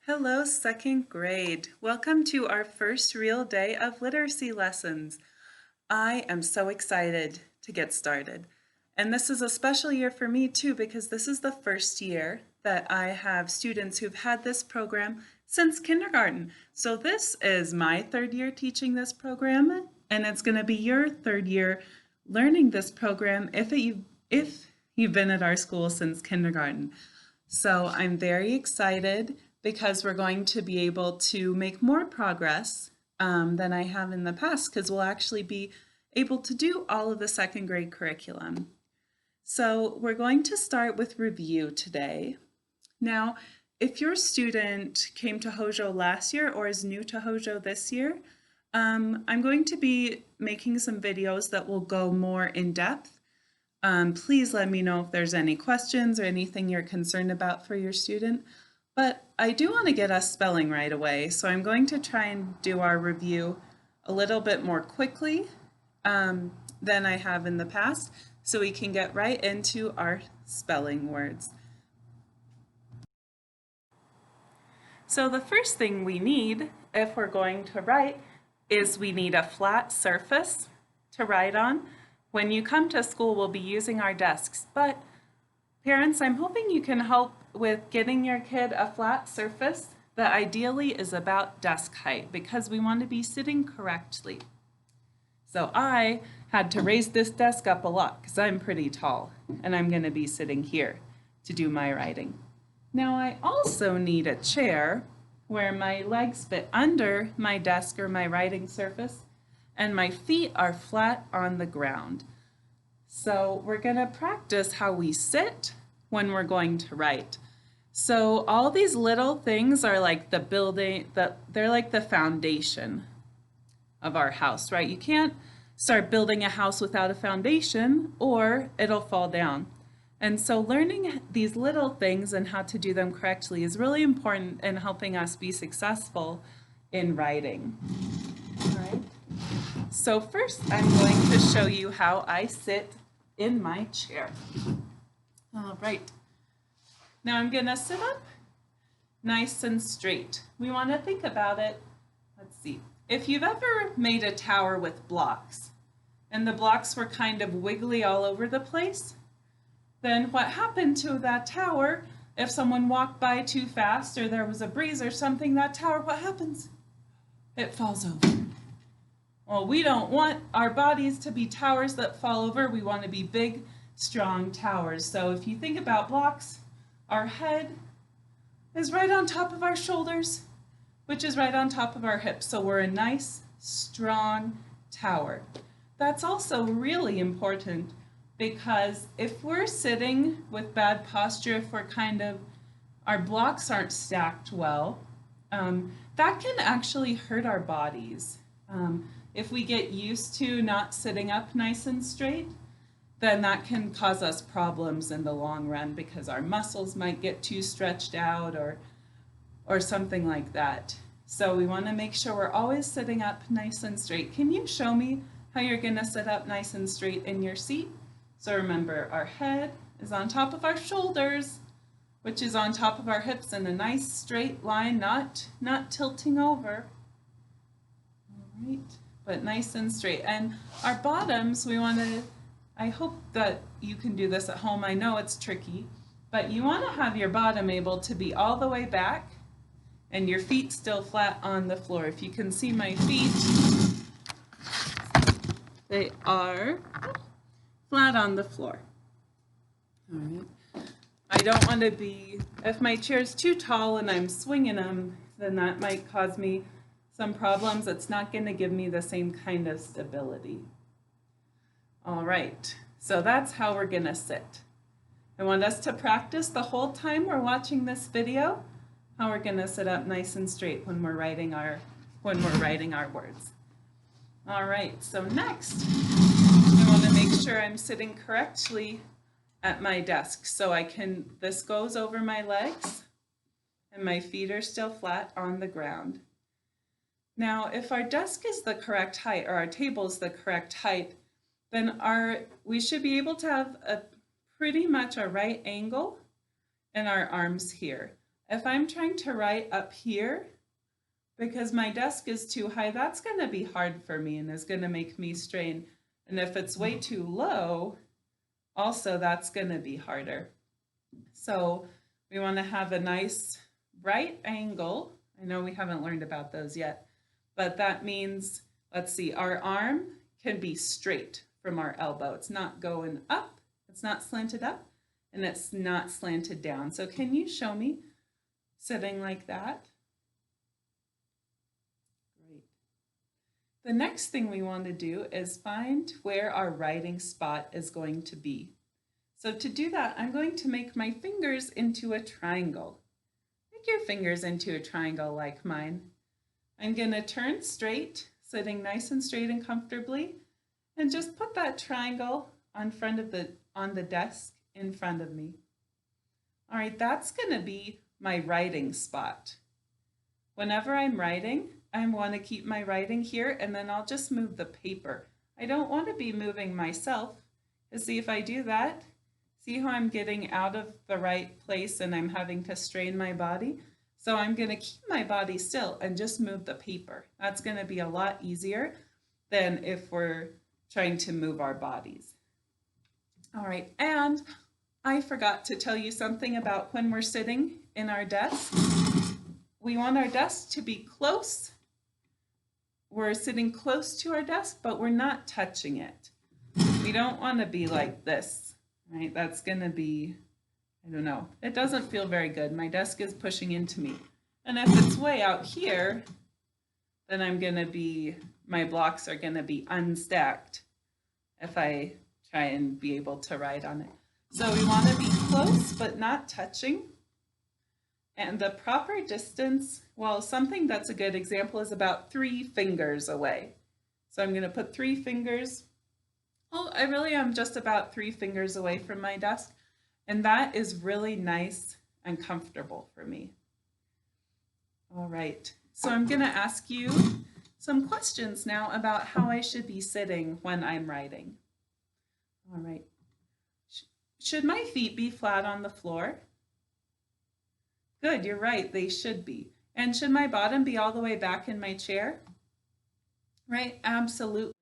Hello, second grade. Welcome to our first real day of literacy lessons. I am so excited to get started. And this is a special year for me too, because this is the first year that I have students who've had this program since kindergarten. So this is my third year teaching this program, and it's going to be your third year learning this program if you've been at our school since kindergarten. So I'm very excited because we're going to be able to make more progress than I have in the past, because we'll actually be able to do all of the second grade curriculum. So we're going to start with review today. Now, if your student came to Hojo last year or is new to Hojo this year, I'm going to be making some videos that will go more in depth. Please let me know if there's any questions or anything you're concerned about for your student. But I do want to get us spelling right away, so I'm going to try and do our review a little bit more quickly than I have in the past, so we can get right into our spelling words. So the first thing we need, if we're going to write, is we need a flat surface to write on. When you come to school, we'll be using our desks, but parents, I'm hoping you can help with getting your kid a flat surface that ideally is about desk height, because we want to be sitting correctly. So I had to raise this desk up a lot because I'm pretty tall and I'm going to be sitting here to do my writing. Now I also need a chair where my legs fit under my desk or my writing surface and my feet are flat on the ground. So we're going to practice how we sit when we're going to write. So all these little things are like the building, they're like the foundation of our house, right? You can't start building a house without a foundation or it'll fall down. And so learning these little things and how to do them correctly is really important in helping us be successful in writing. All right. So first I'm going to show you how I sit in my chair. All right. Now I'm going to sit up nice and straight. We want to think about it. Let's see. If you've ever made a tower with blocks and the blocks were kind of wiggly all over the place, then what happened to that tower, if someone walked by too fast or there was a breeze or something, that tower, what happens? It falls over. Well, we don't want our bodies to be towers that fall over. We want to be big, strong towers. So if you think about blocks, our head is right on top of our shoulders, which is right on top of our hips. So we're a nice, strong tower. That's also really important because if we're sitting with bad posture, if we're our blocks aren't stacked well, that can actually hurt our bodies. If we get used to not sitting up nice and straight, then that can cause us problems in the long run because our muscles might get too stretched out or something like that. So we want to make sure we're always sitting up nice and straight. Can you show me how you're going to sit up nice and straight in your seat? So remember, our head is on top of our shoulders, which is on top of our hips in a nice straight line, not tilting over. All right, but nice and straight. And our bottoms, I hope that you can do this at home. I know it's tricky, but you want to have your bottom able to be all the way back and your feet still flat on the floor. If you can see my feet, they are flat on the floor. All right. I don't want to be, if my chair's too tall and I'm swinging them, then that might cause me some problems. It's not going to give me the same kind of stability. All right, so that's how we're going to sit. I want us to practice the whole time we're watching this video, how we're going to sit up nice and straight when we're writing our words. All right, so next, I want to make sure I'm sitting correctly at my desk. So this goes over my legs and my feet are still flat on the ground. Now, if our desk is the correct height or our table is the correct height, then we should be able to have pretty much a right angle in our arms here. If I'm trying to write up here, because my desk is too high, that's going to be hard for me and is going to make me strain. And if it's way too low, also that's going to be harder. So we want to have a nice right angle. I know we haven't learned about those yet, but that means, let's see, our arm can be straight from our elbow. It's not going up, it's not slanted up, and it's not slanted down. So can you show me sitting like that? Great. The next thing we want to do is find where our writing spot is going to be. So to do that, I'm going to make my fingers into a triangle. Make your fingers into a triangle like mine. I'm going to turn straight, sitting nice and straight and comfortably, and just put that triangle on the desk in front of me. All right, that's going to be my writing spot. Whenever I'm writing, I want to keep my writing here, and then I'll just move the paper. I don't want to be moving myself. Because see, if I do that, see how I'm getting out of the right place and I'm having to strain my body? So I'm going to keep my body still and just move the paper. That's going to be a lot easier than if we're trying to move our bodies. All right, and I forgot to tell you something about when we're sitting in our desk. We want our desk to be close. We're sitting close to our desk, but we're not touching it. We don't want to be like this, right? That's going to be, I don't know. It doesn't feel very good. My desk is pushing into me. And if it's way out here, then my blocks are going to be unstacked if I try and be able to write on it. So we want to be close, but not touching. And the proper distance, well, something that's a good example is about 3 fingers away. So I'm going to put 3 fingers. Oh, I really am just about 3 fingers away from my desk. And that is really nice and comfortable for me. All right, so I'm going to ask you some questions now about how I should be sitting when I'm writing. All right, should my feet be flat on the floor? Good, you're right, they should be. And should my bottom be all the way back in my chair? Right, absolutely.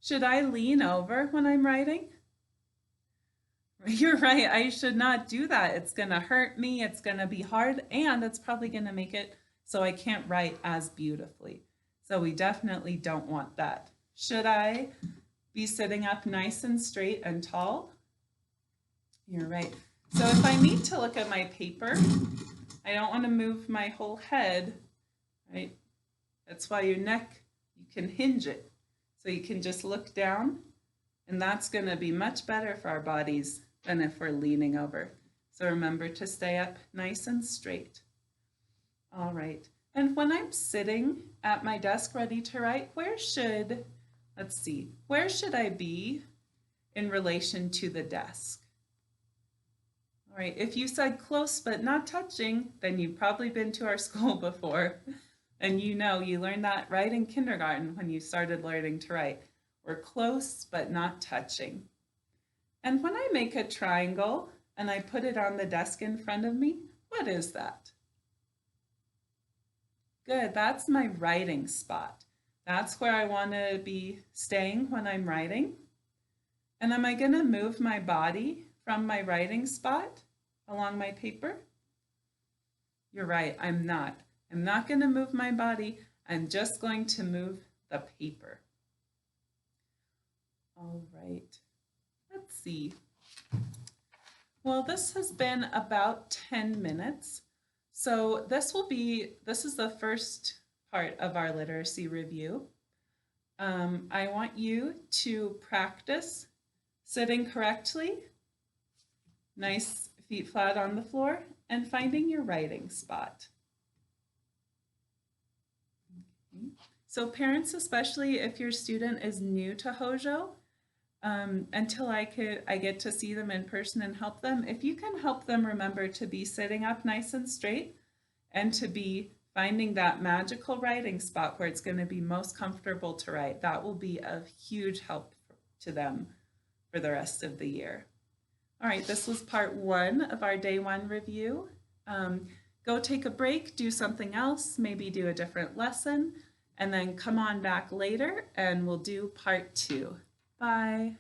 Should I lean over when I'm writing? You're right, I should not do that. It's going to hurt me, it's going to be hard, and it's probably going to make it so I can't write as beautifully. So we definitely don't want that. Should I be sitting up nice and straight and tall? You're right. So if I need to look at my paper, I don't want to move my whole head, right? That's why your neck, you can hinge it. So you can just look down, and that's going to be much better for our bodies than if we're leaning over. So remember to stay up nice and straight. All right. And when I'm sitting at my desk ready to write, where should I be in relation to the desk? All right, if you said close but not touching, then you've probably been to our school before. And you learned that right in kindergarten when you started learning to write. We're close but not touching. And when I make a triangle and I put it on the desk in front of me, what is that? Good, that's my writing spot. That's where I want to be staying when I'm writing. And am I going to move my body from my writing spot along my paper? You're right, I'm not. I'm not going to move my body. I'm just going to move the paper. All right, let's see. Well, this has been about 10 minutes. So this is the first part of our literacy review. I want you to practice sitting correctly, nice feet flat on the floor, and finding your writing spot. Okay. So parents, especially if your student is new to Hojo, until I get to see them in person and help them, if you can help them remember to be sitting up nice and straight and to be finding that magical writing spot where it's going to be most comfortable to write, that will be of huge help to them for the rest of the year. All right, this was part 1 of our day 1 review. go take a break, do something else, maybe do a different lesson, and then come on back later and we'll do part 2. Bye.